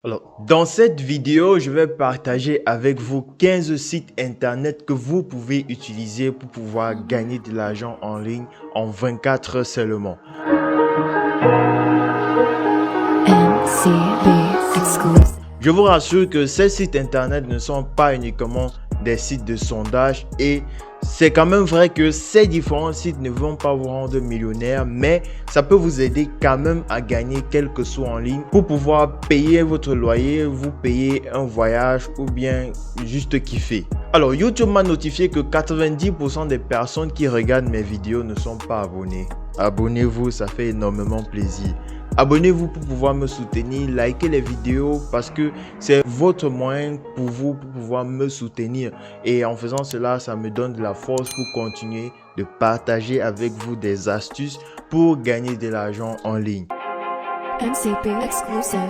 Alors, dans cette vidéo, je vais partager avec vous 15 sites internet que vous pouvez utiliser pour pouvoir gagner de l'argent en ligne en 24 heures seulement. Je vous rassure que ces sites internet ne sont pas uniquement des sites de sondage et c'est quand même vrai que ces différents sites ne vont pas vous rendre millionnaire, mais ça peut vous aider quand même à gagner quelques sous en ligne pour pouvoir payer votre loyer, vous payer un voyage ou bien juste kiffer. Alors, YouTube m'a notifié que 90% des personnes qui regardent mes vidéos ne sont pas abonnées. Abonnez-vous, ça fait énormément plaisir. Abonnez-vous pour pouvoir me soutenir, likez les vidéos parce que c'est votre moyen pour vous pour pouvoir me soutenir. Et en faisant cela, ça me donne de la force pour continuer de partager avec vous des astuces pour gagner de l'argent en ligne. MCP exclusive.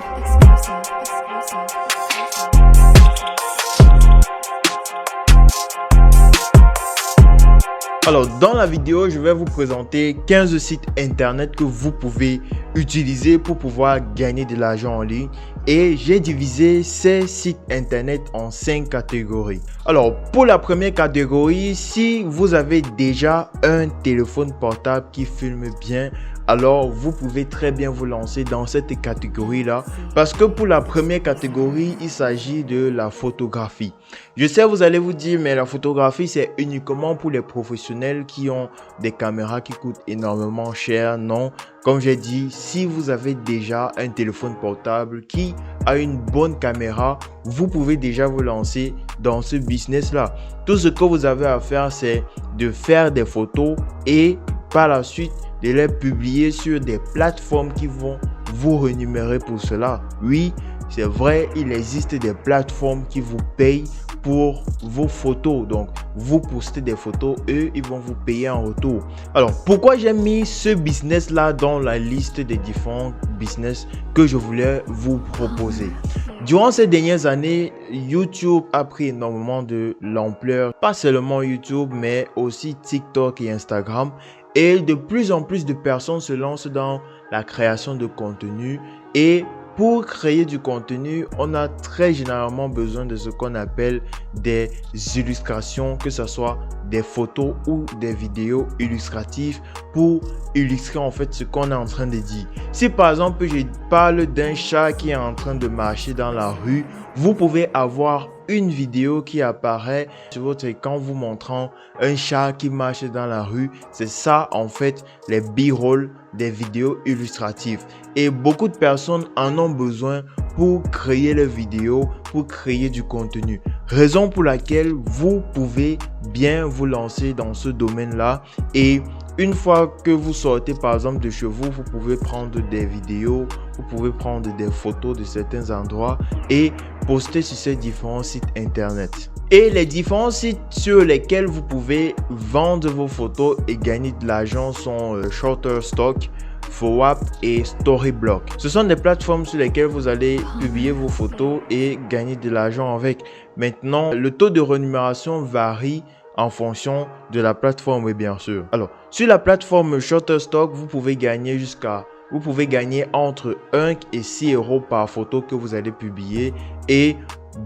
Alors, dans la vidéo, je vais vous présenter 15 sites internet que vous pouvez utiliser pour pouvoir gagner de l'argent en ligne. Et j'ai divisé ces sites internet en 5 catégories. Alors, pour la première catégorie, si vous avez déjà un téléphone portable qui filme bien, alors vous pouvez très bien vous lancer dans cette catégorie-là. Parce que pour la première catégorie, il s'agit de la photographie. Je sais, vous allez vous dire, mais la photographie, c'est uniquement pour les professionnels qui ont des caméras qui coûtent énormément cher. Non, comme j'ai dit, si vous avez déjà un téléphone portable qui a une bonne caméra, vous pouvez déjà vous lancer dans ce business-là. Tout ce que vous avez à faire, c'est de faire des photos et par la suite, de les publier sur des plateformes qui vont vous rémunérer pour cela. Oui, c'est vrai, il existe des plateformes qui vous payent pour vos photos. Donc, vous postez des photos, eux, ils vont vous payer en retour. Alors, pourquoi j'ai mis ce business-là dans la liste des différents business que je voulais vous proposer? Durant ces dernières années, YouTube a pris énormément de l'ampleur. Pas seulement YouTube, mais aussi TikTok et Instagram. Et de plus en plus de personnes se lancent dans la création de contenu. Et pour créer du contenu, on a très généralement besoin de ce qu'on appelle des illustrations, que ce soit des photos ou des vidéos illustratives pour illustrer en fait ce qu'on est en train de dire. Si par exemple je parle d'un chat qui est en train de marcher dans la rue, vous pouvez avoir une vidéo qui apparaît sur votre écran vous montrant un chat qui marche dans la rue. C'est ça en fait les B-roll des vidéos illustratives. Et beaucoup de personnes en ont besoin pour créer les vidéos, pour créer du contenu. Raison pour laquelle vous pouvez bien vous lancer dans ce domaine-là. Et une fois que vous sortez par exemple de chez vous, vous pouvez prendre des vidéos, vous pouvez prendre des photos de certains endroits et poster sur ces différents sites internet. Et les différents sites sur lesquels vous pouvez vendre vos photos et gagner de l'argent sont Shutterstock, FOAP et Storyblock. Ce sont des plateformes sur lesquelles vous allez publier vos photos et gagner de l'argent avec. Maintenant, le taux de rémunération varie en fonction de la plateforme, bien sûr. Alors, sur la plateforme Shutterstock, vous pouvez gagner entre 1 et 6 euros par photo que vous allez publier et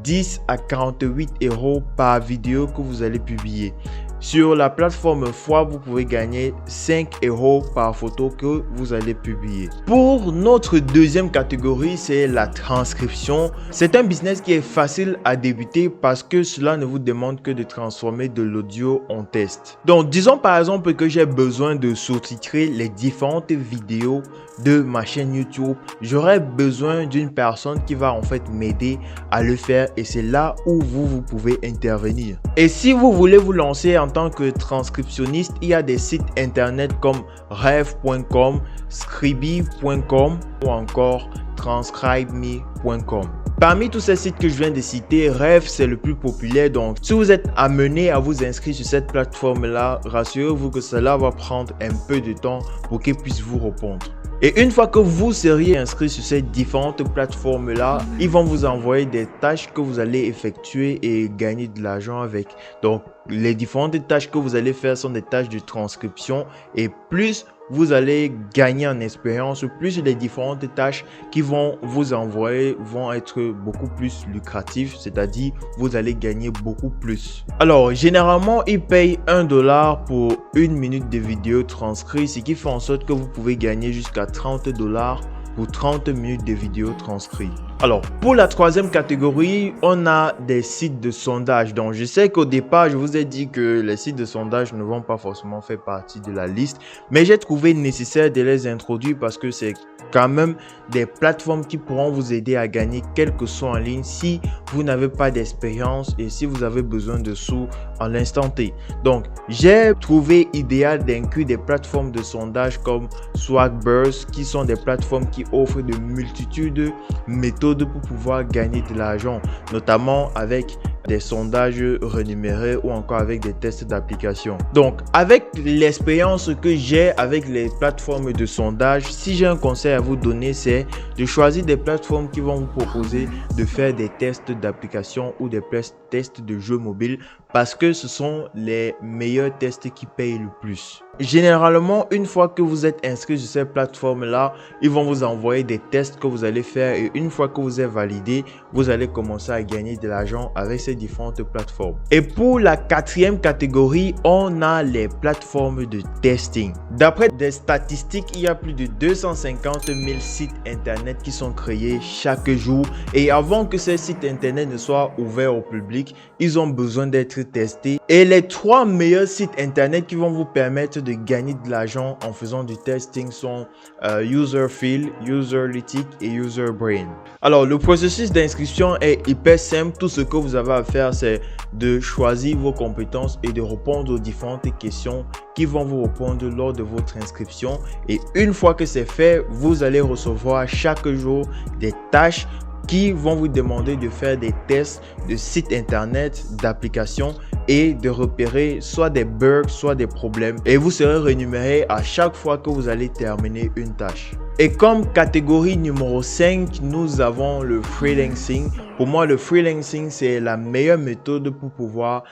10 à 48 euros par vidéo que vous allez publier. Sur la plateforme FOAP, vous pouvez gagner 5 euros par photo que vous allez publier. Pour notre deuxième catégorie, c'est la transcription. C'est un business qui est facile à débuter parce que cela ne vous demande que de transformer de l'audio en texte. Donc, disons par exemple que j'ai besoin de sous-titrer les différentes vidéos de ma chaîne YouTube. J'aurai besoin d'une personne qui va en fait m'aider à le faire et c'est là où vous pouvez intervenir. Et si vous voulez vous lancer en tant que transcriptionniste, il y a des sites internet comme rev.com, scribie.com ou encore transcribeme.com. Parmi tous ces sites que je viens de citer, Rev c'est le plus populaire. Donc, si vous êtes amené à vous inscrire sur cette plateforme-là, rassurez-vous que cela va prendre un peu de temps pour qu'il puisse vous répondre. Et une fois que vous seriez inscrit sur ces différentes plateformes-là, ils vont vous envoyer des tâches que vous allez effectuer et gagner de l'argent avec. Donc, les différentes tâches que vous allez faire sont des tâches de transcription et plus vous allez gagner en expérience, plus les différentes tâches qui vont vous envoyer vont être beaucoup plus lucratives, c'est-à-dire vous allez gagner beaucoup plus. Alors, généralement, ils payent $1 pour 1 minute de vidéo transcrite, ce qui fait en sorte que vous pouvez gagner jusqu'à $30 pour 30 minutes de vidéo transcrite. Alors, pour la troisième catégorie, on a des sites de sondage. Donc, je sais qu'au départ, je vous ai dit que les sites de sondage ne vont pas forcément faire partie de la liste, mais j'ai trouvé nécessaire de les introduire parce que c'est quand même des plateformes qui pourront vous aider à gagner quel que soit en ligne si vous n'avez pas d'expérience et si vous avez besoin de sous en l'instant T. Donc, j'ai trouvé idéal d'inclure des plateformes de sondage comme Swagburst, qui sont des plateformes qui offrent de multitudes de méthodes pour pouvoir gagner de l'argent, notamment avec des sondages rémunérés ou encore avec des tests d'application. Donc, avec l'expérience que j'ai avec les plateformes de sondage, si j'ai un conseil à vous donner, c'est de choisir des plateformes qui vont vous proposer de faire des tests d'application ou des tests de jeux mobiles parce que ce sont les meilleurs tests qui payent le plus. Généralement, une fois que vous êtes inscrit sur ces plateformes-là, ils vont vous envoyer des tests que vous allez faire et une fois que vous êtes validé, vous allez commencer à gagner de l'argent avec ces différentes plateformes. Et pour la quatrième catégorie, on a les plateformes de testing. D'après des statistiques, il y a plus de 250 000 sites internet qui sont créés chaque jour et avant que ces sites internet ne soient ouverts au public, ils ont besoin d'être testés. Et les 3 meilleurs sites internet qui vont vous permettre de gagner de l'argent en faisant du testing sont Userfeel, Userlytic et Userbrain. Alors, le processus d'inscription est hyper simple. Tout ce que vous avez à faire, c'est de choisir vos compétences et de répondre aux différentes questions qui vont vous répondre lors de votre inscription. Et une fois que c'est fait, vous allez recevoir chaque jour des tâches qui vont vous demander de faire des tests de sites internet, d'applications et de repérer soit des bugs, soit des problèmes. Et vous serez rémunéré à chaque fois que vous allez terminer une tâche. Et comme catégorie numéro 5, nous avons le freelancing. Pour moi, le freelancing, c'est la meilleure méthode pour pouvoir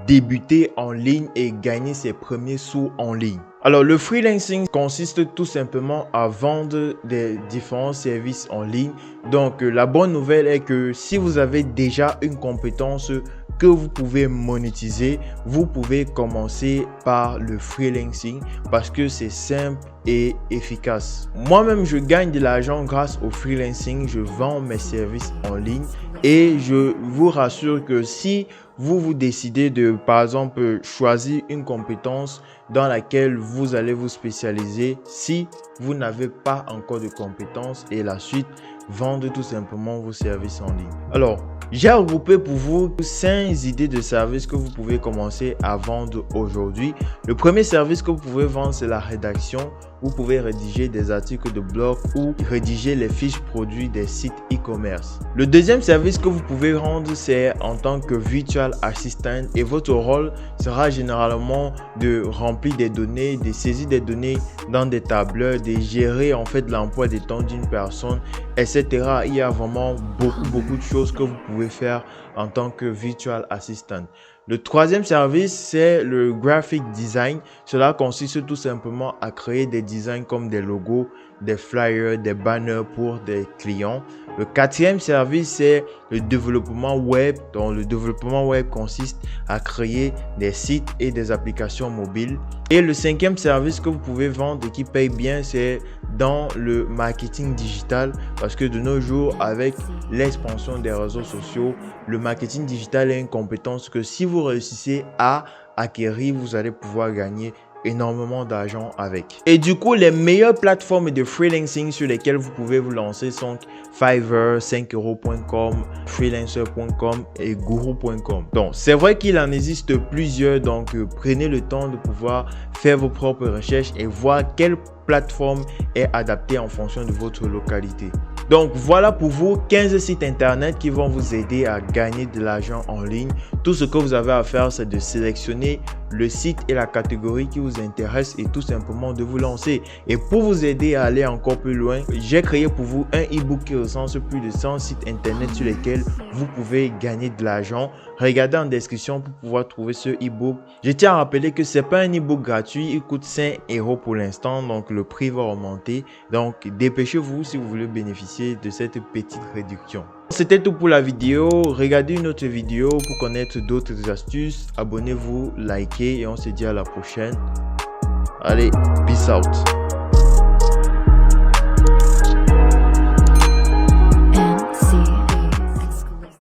débuter en ligne et gagner ses premiers sous en ligne. Alors, le freelancing consiste tout simplement à vendre des différents services en ligne. Donc, la bonne nouvelle est que si vous avez déjà une compétence que vous pouvez monétiser, vous pouvez commencer par le freelancing parce que c'est simple et efficace. Moi-même, je gagne de l'argent grâce au freelancing. Je vends mes services en ligne et je vous rassure que si vous décidez de, par exemple, choisir une compétence dans laquelle vous allez vous spécialiser, si vous n'avez pas encore de compétences et la suite, vendre tout simplement vos services en ligne. Alors, j'ai regroupé pour vous 5 idées de services que vous pouvez commencer à vendre aujourd'hui. Le premier service que vous pouvez vendre, c'est la rédaction. Vous pouvez rédiger des articles de blog ou rédiger les fiches produits des sites e-commerce. Le deuxième service que vous pouvez rendre, c'est en tant que virtual assistant et votre rôle sera généralement de remplir des données, de saisir des données dans des tableurs, de gérer en fait l'emploi des temps d'une personne, etc. Il y a vraiment beaucoup de choses que vous pouvez faire en tant que virtual assistant. Le troisième service, c'est le graphic design. Cela consiste tout simplement à créer des designs comme des logos, des flyers, des banners pour des clients. Le quatrième service, c'est le développement web. Donc, le développement web consiste à créer des sites et des applications mobiles. Et le cinquième service que vous pouvez vendre et qui paye bien, c'est dans le marketing digital. Parce que de nos jours, avec l'expansion des réseaux sociaux, le marketing digital est une compétence que si vous réussissez à acquérir, vous allez pouvoir gagner énormément d'argent avec. Et du coup, les meilleures plateformes de freelancing sur lesquelles vous pouvez vous lancer sont Fiverr, 5euros.com, freelancer.com et guru.com. Donc, c'est vrai qu'il en existe plusieurs, donc prenez le temps de pouvoir faire vos propres recherches et voir quelle plateforme est adaptée en fonction de votre localité. Donc voilà pour vous 15 sites internet qui vont vous aider à gagner de l'argent en ligne. Tout ce que vous avez à faire, c'est de sélectionner le site et la catégorie qui vous intéresse et tout simplement de vous lancer. Et pour vous aider à aller encore plus loin, j'ai créé pour vous un e-book qui recense plus de 100 sites internet sur lesquels vous pouvez gagner de l'argent. regardez en description pour pouvoir trouver ce e-book. Je tiens à rappeler que c'est pas un e-book gratuit, il coûte 5 € pour l'instant, donc le prix va augmenter. Donc dépêchez-vous si vous voulez bénéficier de cette petite réduction. C'était tout pour la vidéo. Regardez une autre vidéo pour connaître d'autres astuces. Abonnez-vous, likez et on se dit à la prochaine. Allez, peace out.